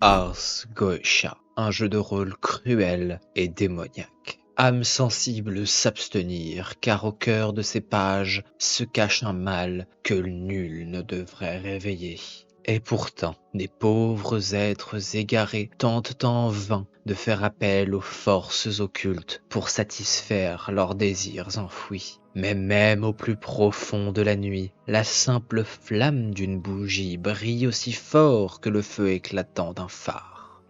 Ars Goetia, un jeu de rôle cruel et démoniaque. Âme sensible s'abstenir, car au cœur de ces pages se cache un mal que nul ne devrait réveiller. Et pourtant, des pauvres êtres égarés tentent en vain de faire appel aux forces occultes pour satisfaire leurs désirs enfouis. Mais même au plus profond de la nuit, la simple flamme d'une bougie brille aussi fort que le feu éclatant d'un phare.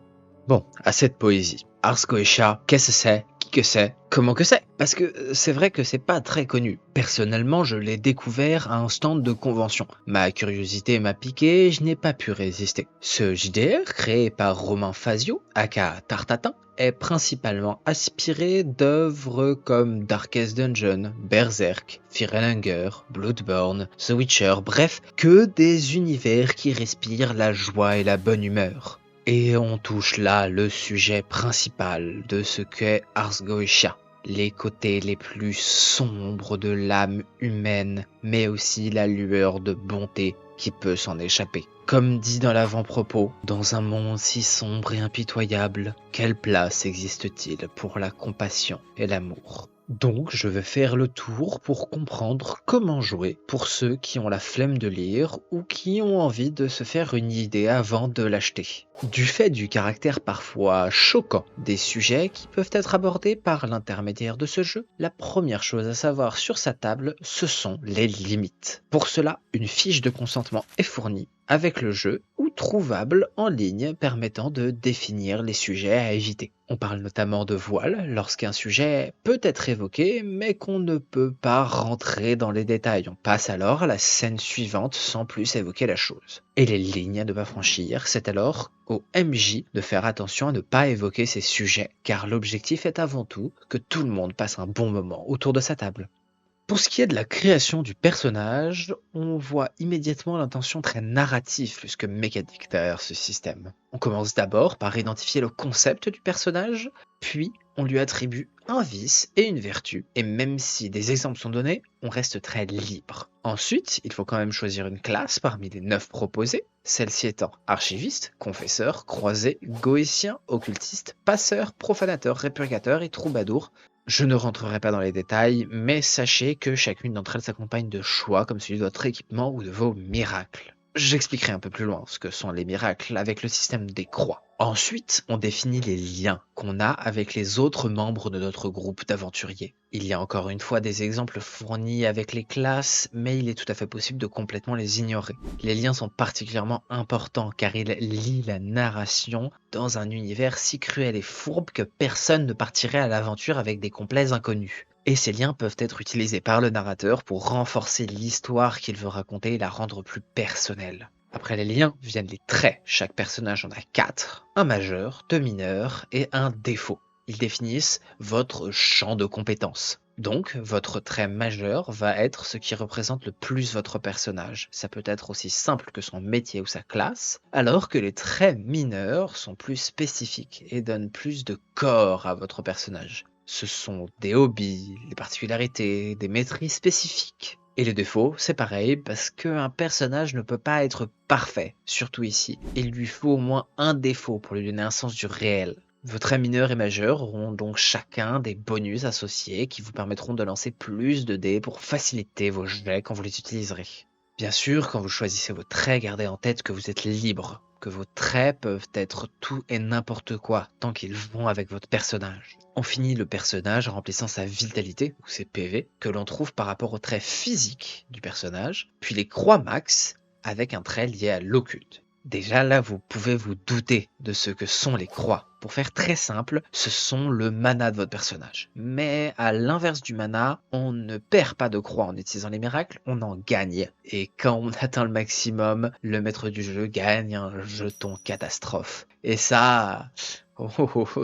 Bon, assez de poésie. Ars Goetia, qu'est-ce que c'est? Qui que c'est? Comment que c'est? Parce que c'est vrai que c'est pas très connu. Personnellement, je l'ai découvert à un stand de convention. Ma curiosité m'a piqué et je n'ai pas pu résister. Ce JDR, créé par Romain Fazio, aka Tartatin, est principalement inspiré d'œuvres comme Darkest Dungeon, Berserk, Fear and Hunger, Bloodborne, The Witcher, bref, que des univers qui respirent la joie et la bonne humeur. Et on touche là le sujet principal de ce qu'est Ars Goetia, les côtés les plus sombres de l'âme humaine, mais aussi la lueur de bonté qui peut s'en échapper. Comme dit dans l'avant-propos, dans un monde si sombre et impitoyable, quelle place existe-t-il pour la compassion et l'amour? Donc je vais faire le tour pour comprendre comment jouer pour ceux qui ont la flemme de lire ou qui ont envie de se faire une idée avant de l'acheter. Du fait du caractère parfois choquant des sujets qui peuvent être abordés par l'intermédiaire de ce jeu, la première chose à savoir sur sa table, ce sont les limites. Pour cela, une fiche de consentement est fournie avec le jeu ou trouvable en ligne permettant de définir les sujets à éviter. On parle notamment de voile lorsqu'un sujet peut être évoqué mais qu'on ne peut pas rentrer dans les détails. On passe alors à la scène suivante sans plus évoquer la chose. Et les lignes à ne pas franchir, c'est alors au MJ de faire attention à ne pas évoquer ces sujets car l'objectif est avant tout que tout le monde passe un bon moment autour de sa table. Pour ce qui est de la création du personnage, on voit immédiatement l'intention très narrative plus que mécanique derrière ce système. On commence d'abord par identifier le concept du personnage, puis on lui attribue un vice et une vertu, et même si des exemples sont donnés, on reste très libre. Ensuite, il faut quand même choisir une classe parmi les 9 proposées, celle-ci étant archiviste, confesseur, croisé, goétien, occultiste, passeur, profanateur, répurgateur et troubadour. Je ne rentrerai pas dans les détails, mais sachez que chacune d'entre elles s'accompagne de choix comme celui de votre équipement ou de vos miracles. J'expliquerai un peu plus loin ce que sont les miracles avec le système des croix. Ensuite, on définit les liens qu'on a avec les autres membres de notre groupe d'aventuriers. Il y a encore une fois des exemples fournis avec les classes, mais il est tout à fait possible de complètement les ignorer. Les liens sont particulièrement importants car ils lient la narration dans un univers si cruel et fourbe que personne ne partirait à l'aventure avec des complets inconnus. Et ces liens peuvent être utilisés par le narrateur pour renforcer l'histoire qu'il veut raconter et la rendre plus personnelle. Après les liens viennent les traits. Chaque personnage en a 4, un majeur, 2 mineurs et un défaut. Ils définissent votre champ de compétences. Donc, votre trait majeur va être ce qui représente le plus votre personnage. Ça peut être aussi simple que son métier ou sa classe, alors que les traits mineurs sont plus spécifiques et donnent plus de corps à votre personnage. Ce sont des hobbies, des particularités, des maîtrises spécifiques. Et les défauts, c'est pareil, parce qu'un personnage ne peut pas être parfait, surtout ici. Il lui faut au moins un défaut pour lui donner un sens du réel. Vos traits mineurs et majeurs auront donc chacun des bonus associés qui vous permettront de lancer plus de dés pour faciliter vos jets quand vous les utiliserez. Bien sûr, quand vous choisissez vos traits, gardez en tête que vous êtes libre, que vos traits peuvent être tout et n'importe quoi, tant qu'ils vont avec votre personnage. On finit le personnage en remplissant sa vitalité, ou ses PV, que l'on trouve par rapport aux traits physiques du personnage, puis les croix max, avec un trait lié à l'occulte. Déjà là, vous pouvez vous douter de ce que sont les croix. Pour faire très simple, ce sont le mana de votre personnage. Mais à l'inverse du mana, on ne perd pas de croix en utilisant les miracles, on en gagne. Et quand on atteint le maximum, le maître du jeu gagne un jeton catastrophe. Et ça...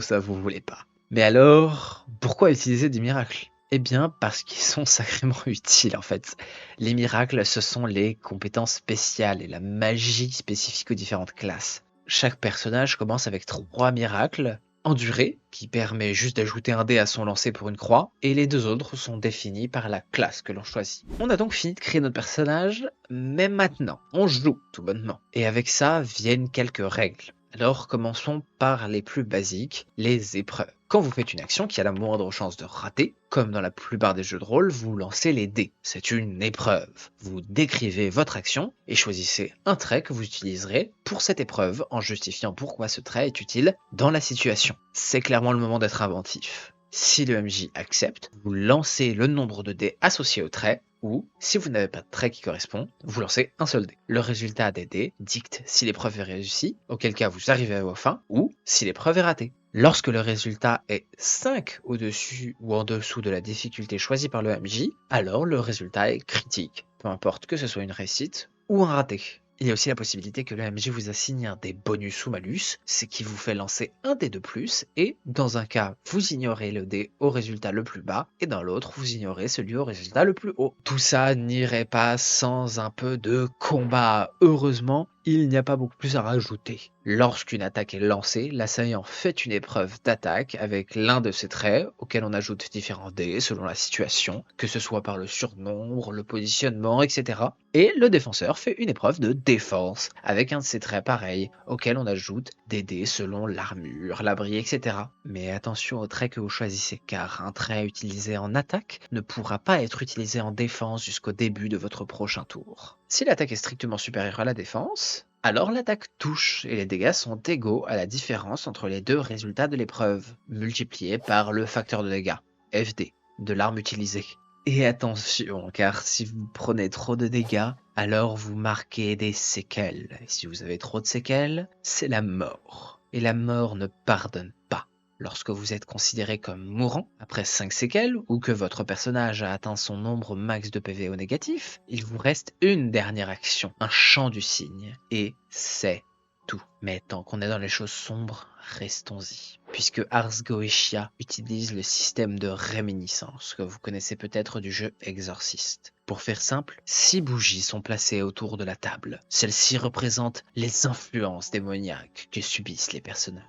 ça vous voulez pas. Mais alors, pourquoi utiliser des miracles? Eh bien, parce qu'ils sont sacrément utiles en fait. Les miracles, ce sont les compétences spéciales et la magie spécifique aux différentes classes. Chaque personnage commence avec 3 miracles, en durée, qui permet juste d'ajouter un dé à son lancer pour une croix, et les 2 autres sont définis par la classe que l'on choisit. On a donc fini de créer notre personnage, mais maintenant, on joue tout bonnement. Et avec ça viennent quelques règles. Alors commençons par les plus basiques, les épreuves. Quand vous faites une action qui a la moindre chance de rater, comme dans la plupart des jeux de rôle, vous lancez les dés. C'est une épreuve. Vous décrivez votre action et choisissez un trait que vous utiliserez pour cette épreuve en justifiant pourquoi ce trait est utile dans la situation. C'est clairement le moment d'être inventif. Si le MJ accepte, vous lancez le nombre de dés associés au trait, ou, si vous n'avez pas de trait qui correspond, vous lancez un seul dé. Le résultat des dés dicte si l'épreuve est réussie, auquel cas vous arrivez à vos fins, ou si l'épreuve est ratée. Lorsque le résultat est 5 au-dessus ou en dessous de la difficulté choisie par le MJ, alors le résultat est critique, peu importe que ce soit une réussite ou un raté. Il y a aussi la possibilité que le MJ vous assigne un des bonus ou malus, ce qui vous fait lancer un dé de plus, et dans un cas, vous ignorez le dé au résultat le plus bas, et dans l'autre, vous ignorez celui au résultat le plus haut. Tout ça n'irait pas sans un peu de combat. Heureusement, il n'y a pas beaucoup plus à rajouter. Lorsqu'une attaque est lancée, l'assaillant fait une épreuve d'attaque avec l'un de ses traits, auquel on ajoute différents dés selon la situation, que ce soit par le surnombre, le positionnement, etc. Et le défenseur fait une épreuve de défense, avec un de ses traits pareil, auquel on ajoute des dés selon l'armure, l'abri, etc. Mais attention aux traits que vous choisissez, car un trait utilisé en attaque ne pourra pas être utilisé en défense jusqu'au début de votre prochain tour. Si l'attaque est strictement supérieure à la défense, alors l'attaque touche et les dégâts sont égaux à la différence entre les deux résultats de l'épreuve, multipliés par le facteur de dégâts, FD, de l'arme utilisée. Et attention, car si vous prenez trop de dégâts, alors vous marquez des séquelles. Et si vous avez trop de séquelles, c'est la mort. Et la mort ne pardonne pas. Lorsque vous êtes considéré comme mourant après 5 séquelles ou que votre personnage a atteint son nombre max de PV au négatif, il vous reste une dernière action, un chant du cygne, et c'est tout. Mais tant qu'on est dans les choses sombres, restons-y. Puisque Ars Goetia utilise le système de réminiscence que vous connaissez peut-être du jeu Exorcist. Pour faire simple, 6 bougies sont placées autour de la table. Celles-ci représentent les influences démoniaques que subissent les personnages.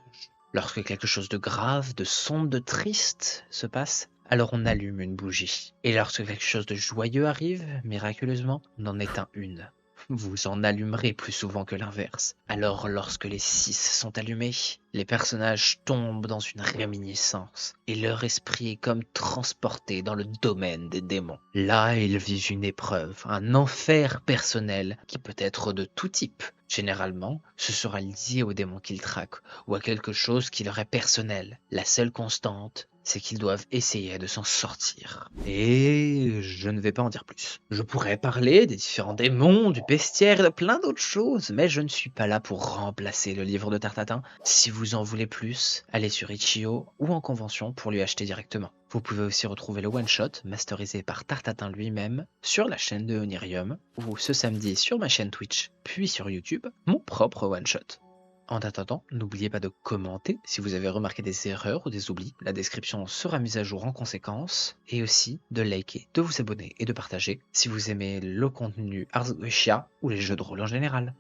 Lorsque quelque chose de grave, de sombre, de triste se passe, alors on allume une bougie. Et lorsque quelque chose de joyeux arrive, miraculeusement, on en éteint une. Vous en allumerez plus souvent que l'inverse. Alors lorsque les 6 sont allumés, les personnages tombent dans une réminiscence et leur esprit est comme transporté dans le domaine des démons. Là, ils vivent une épreuve, un enfer personnel qui peut être de tout type. Généralement, ce sera lié aux démons qu'ils traquent ou à quelque chose qui leur est personnel. La seule constante, c'est qu'ils doivent essayer de s'en sortir. Et je ne vais pas en dire plus. Je pourrais parler des différents démons, du bestiaire et de plein d'autres choses, mais je ne suis pas là pour remplacer le livre de Tartatin. Si vous en voulez plus, allez sur Itch.io ou en convention pour lui acheter directement. Vous pouvez aussi retrouver le one-shot, masterisé par Tartatin lui-même, sur la chaîne de Onirium, ou ce samedi sur ma chaîne Twitch, puis sur YouTube, mon propre one-shot. En attendant, n'oubliez pas de commenter si vous avez remarqué des erreurs ou des oublis. La description sera mise à jour en conséquence. Et aussi de liker, de vous abonner et de partager si vous aimez le contenu Ars Goetia ou les jeux de rôle en général.